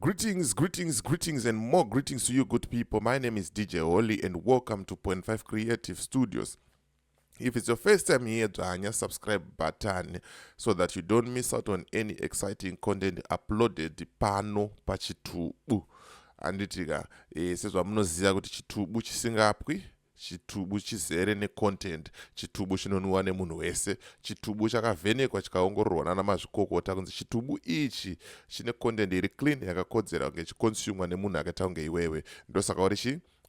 Greetings, and more greetings to you, good people. My name is DJ Holly, and welcome to Point 5 Creative Studios. If it's your first time here, hit the subscribe button so that you don't miss out on any exciting content uploaded pano pachitubu. Anditika, sezwa munoziva kuti chitubu chisingapwi, chitubu chizere necontent, chitubu chinonwiwa nemunhu wese, chitubu chakavhenekwa chikaongororwa nanamazvikokota kunzi chitubu ichi chine content iri clean yakakodzera kunge chikonsumwa nemunhu akaita kunge iwewe. Ndosaka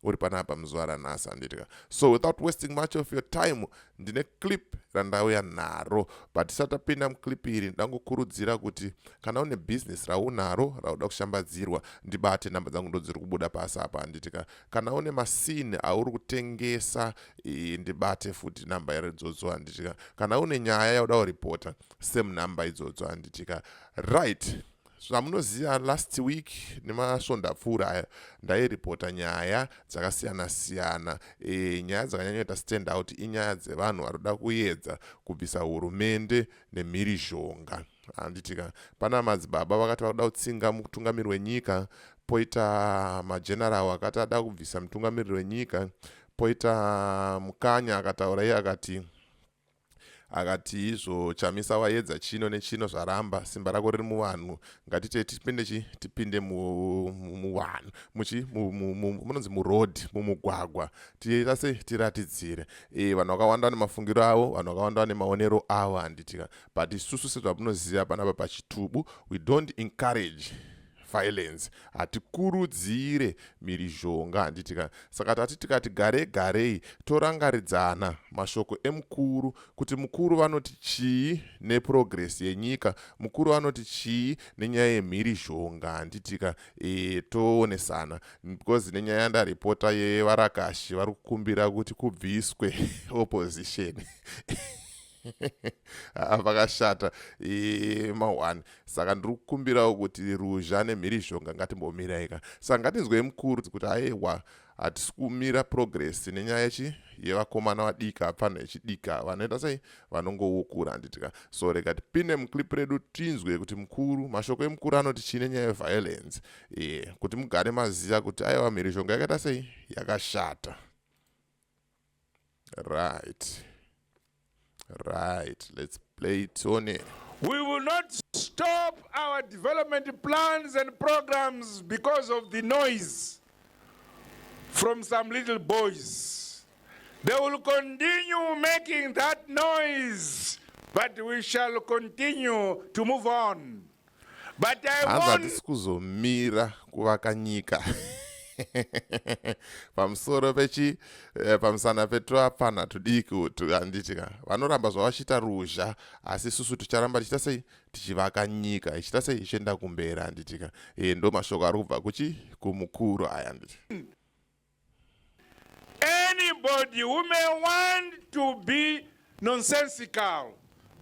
uri panapa muzuva ranhasi anditika. So without wasting much of your time, ndine clip randauya naro, but tisati tapinda muclip iri ndangokurudzira kuti kana une business raunaro rauda kushambadzirwa, ndibate namba dzangu ndo dziri kubuda pasi apa anditika. Kana une masini auri kutengesa, ndibate futi namba idzodzo anditika. Kana une nyaya yauda kuripota, same namba idzodzo anditika. Right. Zvamunoziva last week nemasvondapfuura ndairipota nyaya dzakasiyana-siyana. Nyaya dzakanyanyoita stand out inyaya dzevanhu varikuda kuedza kubvisa hurumende nemhirizhonga. Anditika pana madzibaba vakati vakuda kutsinga mutungamiri wenyika, poita mageneral akati ada kubvisa mutungamiri wenyika, poita mukanya akataura iye akati izvo chamisa waedza chino nechino zvaramba, simba rako riri muvanhu, ngatite tipinde muvanhu munonzi muroad, mumugwagwa, tiita tiratidzire. Vanhu vakawanda nemafungiro avo, vanhu vakawanda nemaonero avo anditika. But isusu sezvamunoziva panapa pachitubu, we don't encourage violence, hatikurudzire mhirizhonga anditika. Saka tati tikati garei torangaridzana mashoko emukuru, kuti mukuru vanoti chii neprogress yenyika, mukuru vanoti chii nenyaya yemhirizhonga anditika. Toonesana because nenyaya yandaripota yevarakashi vari kukumbira kuti kubviswe opposition. Vakashata mahwani. Saka ndiri kukumbirawo kuti ruzha nemhirizhonga ngatimbomirayika. Saka ngatinzwei mukuru kuti aiwa, hatisi kumira progress nenyaya yevakomana vadika apana echidika, vanoita sei vanongoukura anditika. So rega tipinde muclip redu tinzwe kuti mukuru, mashoko emukuru anoti chii nenyaya yeviolence, kuti mugare maziva kuti aiwa mhirizhonga yakaita sei yakashata. Right, let's play it on it. We will not stop our development plans and programs because of the noise from some little boys. They will continue making that noise, but we shall continue to move on. But I want kuzomira kuvaka nyika. Pamusoro pamusana petro apana tudiki utu anditika. Vanoramba zvavachita ruzha, asi susu ticharamba tichita sei tichivaka nyika, ichita sei ichienda kumberi anditika. Ndo mashoko ari kubva kumukuru aya anditika. Anybody who may want to be nonsensical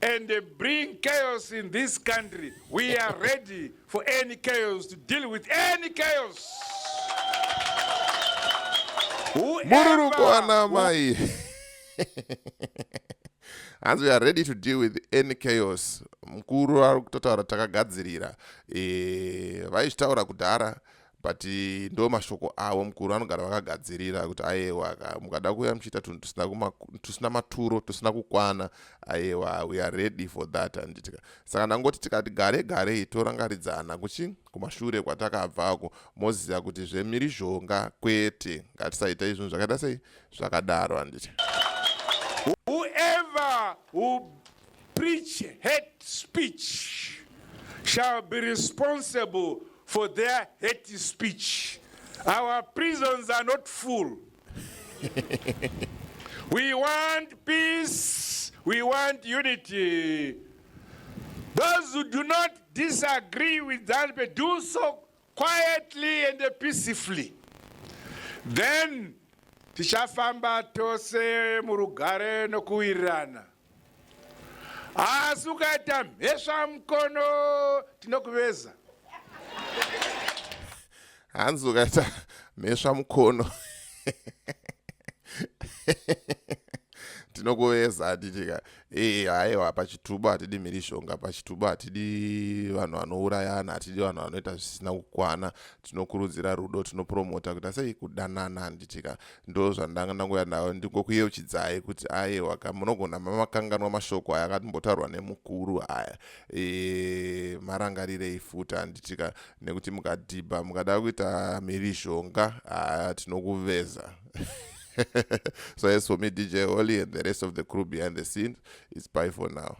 and bring chaos in this country, we are ready for any chaos, to deal with any chaos. And we are ready to deal with any chaos. Mukuru ari kutotaura takagadzirira. Vaishitaura kudhara, but ndo mashoko avo mukuru anogara vakagadzirira kuti aiwa mukada kuuya muchiita tunhu tusina maturo, tusina kukwana, aiwa we are ready for that anditika. Saka ndangoti tikati garei torangaridzana kumashure kwatakabvako, moziva kuti zvemhirizhonga kwete, ngatisaita izvinhu zvakaita sei zvakadaro anditi. Whoever who preach hate speech shall be responsible for their hate speech. Our prisons are not full. We want peace. We want unity. Those who do not disagree with that, but do so quietly and peacefully. Then, tichafamba tose murugare nokuwirirana. Asi ukaita mhesva mukono tinokuveza. Hanzi ukaita mhesva mukono tinokuveza tichika aiwa pachitubu hatidi mhirishonga, pachitubu hatidi vanhu vanourayana, hatidi vanhu vanoita zvisina kukwana, tinokurudzira rudo, tinopromota kuti asei kudanana. Ndichika ndo zvandangoya nawo ndingokuyeuchidzai kuti aiwa munogona mamakanganwa mashoko aya akatimbotaurwa nemukuru aya, marangarirei futa. Ndichika nekuti mukadhibha mukada kuita mhirishonga tinokuveza. So as for me, DJ Oli, and the rest of the crew behind the scenes, it's bye for now.